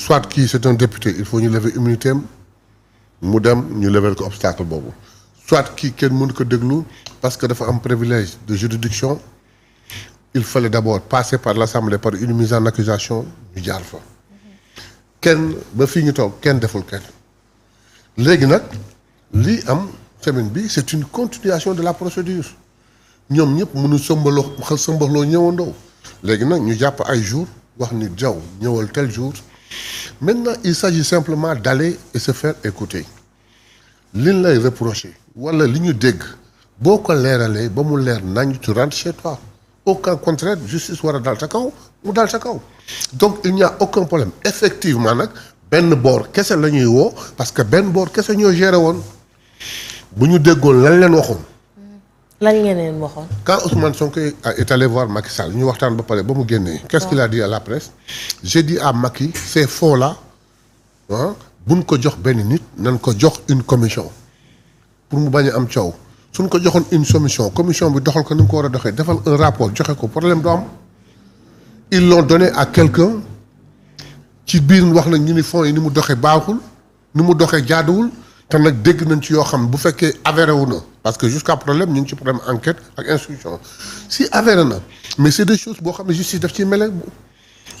soit kii c'est un député il faut ñu lever immunité am mu dem ñu lever ko obstacle boobu soit kii kenn mënu ko déglu parce que dafa am privilège de juridiction il fallait d'abord passer par l'Assemblée par une mise en accusation ñu jaar fa kenn ba fii ñu toog kenn deful kenn léegi nag lii am semaine bi c'est une continuation de la procédure ñoom ñëpp mënu sëmbaloo ñëwandoo léegi nag ñu jàpp ay jours wax ni jaw ñëwal tel jour maintenant il s'agit simplement d'aller et se faire écouter liñ lay reprocher wala li ñu dégg boo ko leeralee ba mu leer nañ tu rentres chez toi au cas contraire justice war a dal sa kaw mu dal sa kaw donc il n'y a aucun problème effectivement nag benn boor kese la ñuy woo parce que benn boor kese ñoo géré woon bu ñu déggoon lañ leen waxoon. lan ngeen leen waxoon. quand Ousmane Sonko est allé voir Macky Sall ñu waxtaan ba pare ba mu génnee. qu'est-ce qu'il a dit à la presse. j'ai dit à Macky ces fonds là buñ ko jox benn nit nañ ko jox une commission pour mu bañ a am coow suñ ko joxoon une commission bi doxal ko ni mu ko war a doxee defal un rapport joxe ko problème du am ils l'ont donné à quelqu'un ci biir wax nañ ñu ni fonds yi ni mu doxee baaxul ni mu doxee jaaduwul te nag dégg nañ ci yoo xam bu fekkee avéré wu na parce que jusqu'à problème ñu ngi ci problème enquête ak instruction si avéré na mais c'est des choses boo xam ne justice daf ciy mele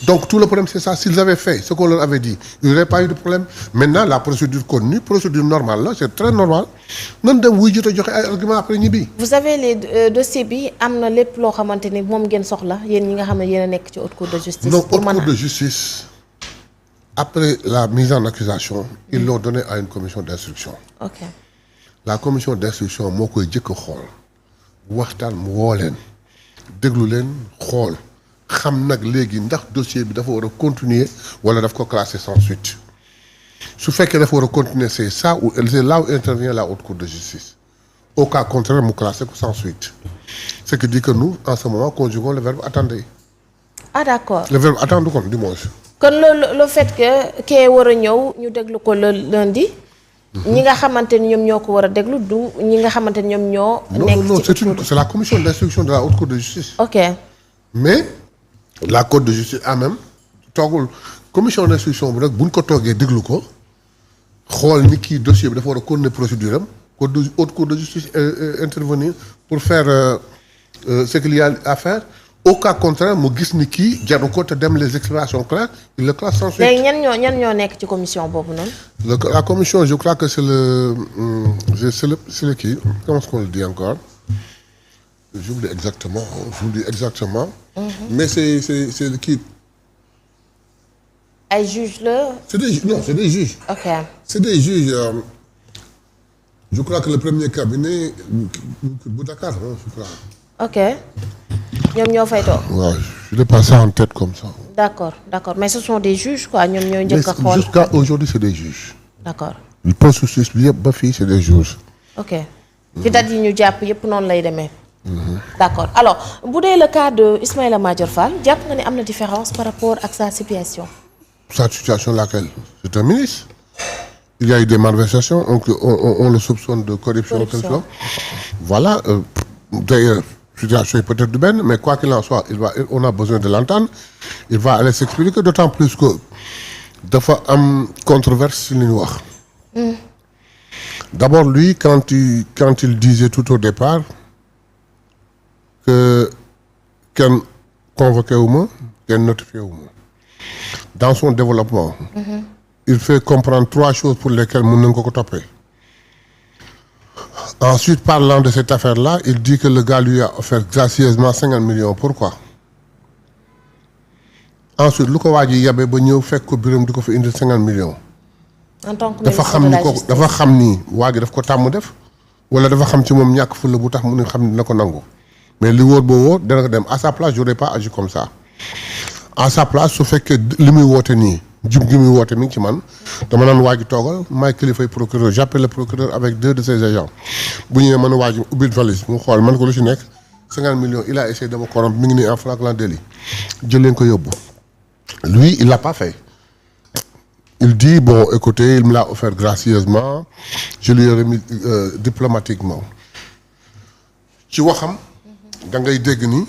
donc tout le problème c'est ça s'ils avaient fait ce qu'on leur avait dit il n'y aurait pas eu de problème maintenant la procédure continue procédure normale là c'est très normal nan dem wuy jot a joxe ay argument après ñibbi. vous avez les dossiers bi am na lépp loo xamante ni moom ngeen soxla yéen ñi nga xam ne yéen a nekk ci haute cour de justice. non haute cour de justice après la mise en accusation ils l'ont donné à une commission d'instruction. ok la commission d'instruction moo koy jëkk a xool waxtaan mu woo leen déglu leen xool. xam nag léegi ndax dossier bi dafa war a continuer wala daf ko classer sans suite su fekkee dafa war a continuer c'est ça ou c'est là où intervient la haute cour de justice au cas contraire mu classer ko sans suite ce qui dit que nous en ce moment conjuguons le verbe attendre. ah d'accord le verbe attendre kon dimanche. kon le fait que kee war a ñëw ñu déglu ko le lundi. ñi nga xamante ni ñoom ñoo ko war a déglu du ñi nga xamante ni ñoom ñoo. nekk ci c'est la commission d'instruction de la haute cour de justice. ok mais. la cour de justice a même toogul commission d'instruction bi nag buñ ko toogee déglu ko xool ni kii dossier bi dafa war a continuer procédure am haute cour de justice intervenir pour faire ce qu'il y a à faire au cas contraire mu gis ni kii jaru ko te dem les explications claires il le classe sans suite. léegi ñan ñoo nekk ci commission boobu noonu. la commission je crois que c'est le kii comment est-ce qu'on le dit encore j'oublie exactement. mais c'est le kii. ay juges la. c'est des juges. ok c'est des juges je crois que le premier cabinet bu Dakar je crois. ok ñoom ñoo fay toog. waaw je l'ai passé en tête comme ça. d'accord mais ce sont des juges quoi ñoom ñoo njëkk a xool. jusqu'à aujourd'hui c'est des juges. d'accord. le processus bi yëpp ba fii c'est des juges. ok ci date yi ñu jàpp yëpp noonu lay demee. d'accord alors bu dee le cas de Ismaïla Madior Fall jàpp nga ne am na différence par rapport ak sa situation. sa situation laquelle c'est un ministre. il y a eu des malversations on le soupçonne de corruption quelque chose. voilà d'ailleurs situation est peut-être du benn mais quoi qu'il en soit on a besoin de l'entendre il va aller s'expliquer d'autant plus que dafa am controverse ci li ñu wax. d'abord lui quand il disait tout au départ que kenn convoqué wu ma kenn notifié wu ma dans son développement. il fait comprendre 3 choses pour lesquelles mën nañ ko toppee. ensuite parlant de cette affaire-là il dit que le gars lui a offert gracieusement 50 millions pourquoi. ensuite lu ko waa ji yabee ba ñëw fekk ko biram di ko fa indil 50 millions. en tant que dafa xam ni ko dafa xam ni waa ji daf ko tàmm def wala dafa xam ci moom ñàkk fulla bu tax mu ne xam ni dina ko nangu. mais li wóor boo wóor dana ko dem à sa place j'aurais pas agi comme ça à sa place su fekkee li muy woote nii jub gi muy woote mi ngi ci man dama naan waa ji toogal maay kilifay procureur j'appelle le procureur avec 2 de ses agents bu ñëwee mën a waa ji ubbil valise mu xool man ko lu ci nekk 50 millions il a essayé de me corrompre mi ngi nii en flagrant délit jël leen ko yóbbu lui il l'a pas fait il dit bon écoutez il me l'a offert gracieusement je lui ai remis diplomatiquement ci waxam da ngay dégg ni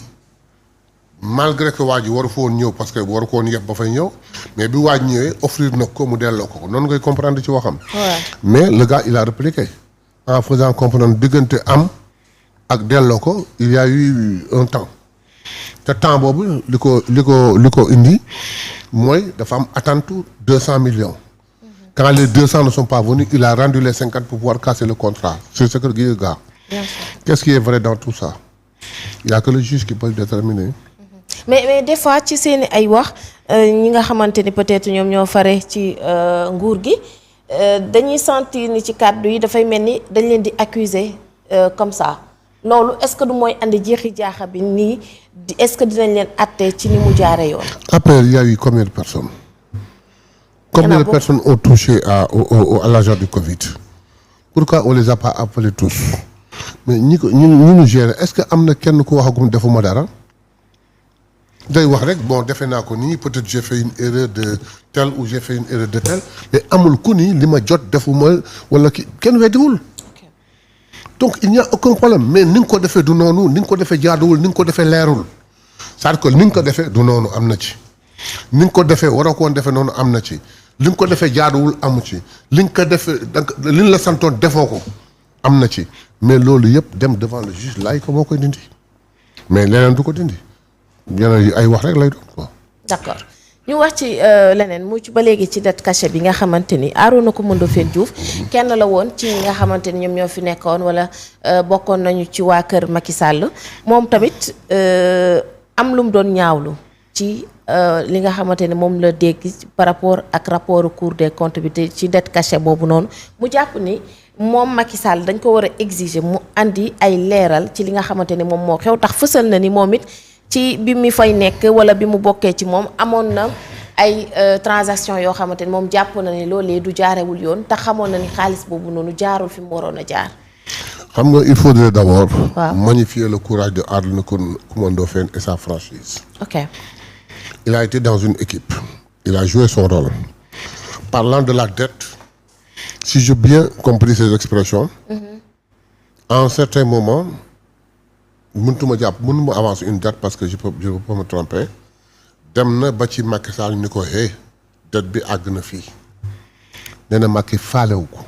malgré que waa ji waru fa woon ñëw parce que waru ko woon yeb ba fay ñëw mais bi waa ji ñëwee offrir na ko mu delloo ko noonu ngay comprendre ci waxam. mais le gars il a répliqué en faisant comprendre diggante am ak delloo ko il y a eu un temps te temps boobu li ko indi mooy dafa am attente 200 millions. Quand les 200 ne sont pas venus, il a rendu les 50 pour pouvoir casser le contrat. C'est ce que dit le gars. Qu'est-ce qui est vrai dans tout ça? Il n'y a que le juge qui peut le déterminer. mais des fois ci seeni ay wax ñi nga xamante ni peut-être ñoom ñoo fare ci nguur gi dañuy sentir ni ci kàddu yi dafay mel ni dañ leen di accuser comme ça loolu est-ce que du mooy andi jeexi jaaxa bi nii est-ce que dinañ leen àtte ci ni mu jaare yoon. Après il y a eu combien de personnes? Combien de personnes ont touché à l'agent du Covid? Pourquoi on les a pas appelés tous? Mais ñi ñu gérer est-ce que am na kenn ku waxagum defuma dara? day wax rek bon defe naa ko nii peut-être j'ai fait une erreur de tel ou j'ai fait une erreur de tel mais amul ku ni li ma jot defuma wala kenn weddiwul. Donc il n'y a aucun problème mais ni nga ko defee du noonu ni nga ko defee jaaduwul ni nga ko defee leerul c'est-à-dire que ni nga ko defee du noonu am na ci. ni nga ko defee waroo ko woon defee noonu am na ci li nga ko defee jaaduwul amu ci li nga ko defee li la santoon defoo ko am na ci mais loolu yëpp dem devant le juge laay ko moo koy dindi mais leneen du ko dindi yeneen ay wax rek lay doon quoi. d'accord ñu wax ci leneen mu ci ba léegi ci dette cachée bi nga xamante ni Arouna Coumba Ndoffène Diouf kenn la woon ci ñi nga xamante ni ñoom ñoo fi nekkoon wala bokkoon nañu ci waa kër Macky Sall moom tamit am lu mu doon ñaawlu ci li nga xamante ne moom la dégg par rapport ak rapport Cour des comptes bi te ci dette cachée boobu noonu mu jàpp ni moom Macky Sall dañ ko war a exiger mu andi ay leeral ci li nga xamante ni moom moo xew tax fësal na ni moom it ci bi mu fay nekk wala bi mu bokkee ci moom amoon na ay transaction yoo xamante ni moom jàpp na ni loolee du jaarewul yoon tax xamoon na ni xaalis boobu noonu jaarul fi mu waroon a jaar. xam nga il faudrait d'abord magnifier le courage de Arouna Coumba Ndoffène et sa franchise. Ok. Il a été dans une équipe. Il a joué son rôle. Parlant de la dette, si j'ai bien compris ces expressions, à un certain moment, mënuma avancer une date parce que je peux pas me tromper. Dem na ba ci Macky Sall ni ko hey dette bi àgg na fii. Nee na Macky faalewu ko.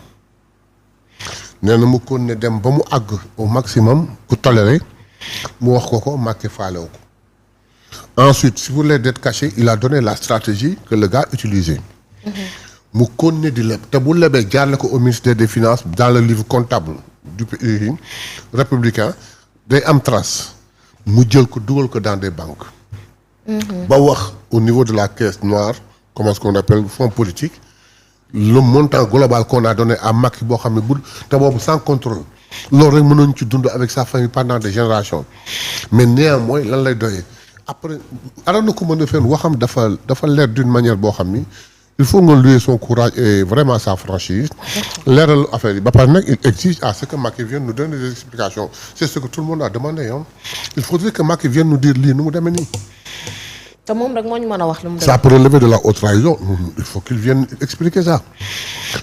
Nee na mu kon ne dem ba mu àgg au maximum ku toléré mu wax ko Macky faalewu ko. Ensuite, si vous voulez dettes cachées, il a donné la stratégie que le gars utilisait. mu continuer di leb te bu lebee jaarale ko au ministère des Finances dans le livre comptable du pays républicain day am trace mu jël ko dugal ko dans des banques. ba wax au niveau de la caisse noire comment est-ce qu'on appelle fonds politique le montant global qu'on a donné à Macky boo xam ne bu te boobu sans contrôle loolu rek mënoon ci dund avec sa famille pendant des générations mais néanmoins lan lay doyee. Après Arouna Coumba Ndoffène waxam dafa leer d'une manière boo xam ni il faut nga louer son courage et vraiment sa franchise leeral affaire yi ba pare nag il exige à ce que Macky vienne nous donner des explications c'est ce que tout le monde a demandé il faudrait que Macky vienne nous dire lii nu mu demee nii. te moom rek moo ñu mën a wax lu mu demee. ça peut relever de la haute trahison il faut qu'il vienne expliquer ça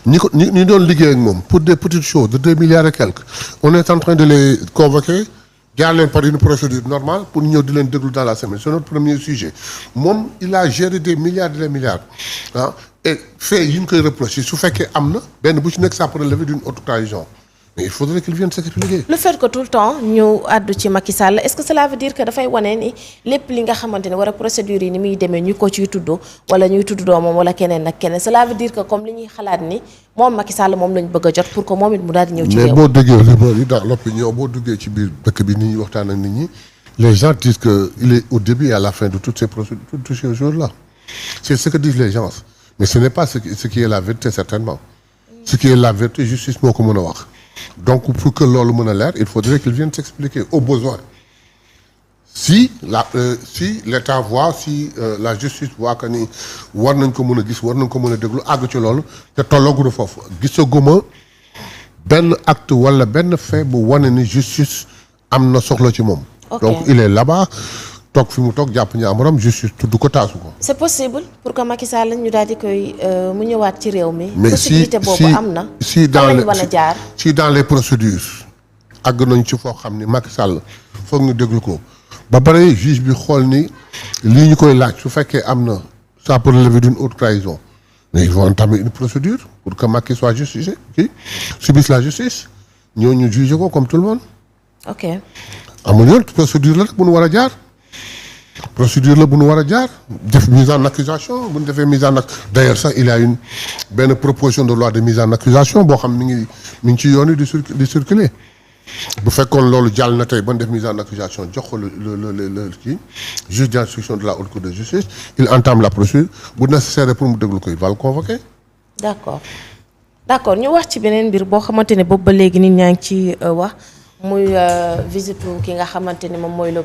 ñi doon liggéey ak moom pour des petites choses de 2 milliards et quelques on est en train de les convoquer. jaar leen par une procédure normale pour ñëw di leen déglu dans la semaine c'est notre premier sujet moom il a géré des milliards et des milliards et fait yi ñu koy reprocher su fekkee am na benn bu ci nekk ça peut relever d'une haute trahison mais il faudrait qu'il vienne s'expliquer. le fait que tout le temps ñu àddu ci Macky Sall est-ce que cela veut dire que dafay wane ni lépp li nga xamante ne wala procédure yi ni muy demee ñu ko ciy tudd wala ñuy tudd doomam wala keneen ak keneen cela veut dire que comme li ñuy xalaat ni moom Macky Sall moom lañ bëgg a jot pour que moom it mu daal di ñëw ci réew. mais boo déggee rumeur yi dans l'opinion boo duggee ci biir dëkk bi nit ñi waxtaan ak nit ñi les gens disent que il est au début et à la fin de toutes ces procédures toutes ces choses-là c'est ce que disent les gens mais ce n'est pas ce qui est la vérité certainement ce qui est la vérité justice moo ko mën a wax. Donc pour que loolu mën a leer il faudrait qu'il vienne s'expliquer au besoin si l'État voit si la justice voit que ni war nañ ko mën a gis war nañ ko mën a déglu àgg ci loolu te tollooguñu foofu gisaguma benn acte wala benn fait bu wane ni justice am na soxla ci moom. Donc il est là-bas toog fi mu toog jàpp ñaamuram justice tudd ko taasu ko. c'est possible pour que Macky Sall ñu daal di koy mu ñëwaat ci réew mi. mais possibilité boobu am na. si dans les procédures àgg nañ ci foo xam ni Macky Sall foog ñu déglu ko ba pare juge bi xool ni lii ñu koy laaj su fekkee am na ça peut relever d'une haute trahison mais ils vont entamer une procédure pour que Macky soit jugé subisse la justice ñooñu juger ko comme tout le monde. ok amul yoon procédure la rek bu nu war a jaar. procédure la bu nu war a jaar def mise en accusation bu ñu defee mise en d'ailleurs sax il y a benn proposition de loi de mise en accusation boo xam mi ngi ci yoon yi di circuler bu fekkoon loolu jàll na tey ba ñu def mise en accusation jox ko le kii juge d'instruction de la haute cour de justice il entame la procédure bu nécessaire pour mu déglu ko il va le convoquer. d'accord ñu wax ci beneen mbir boo xamante ne boobu ba léegi nit ñaa ngi ci wax muy visite ki nga xamante ne moom mooy le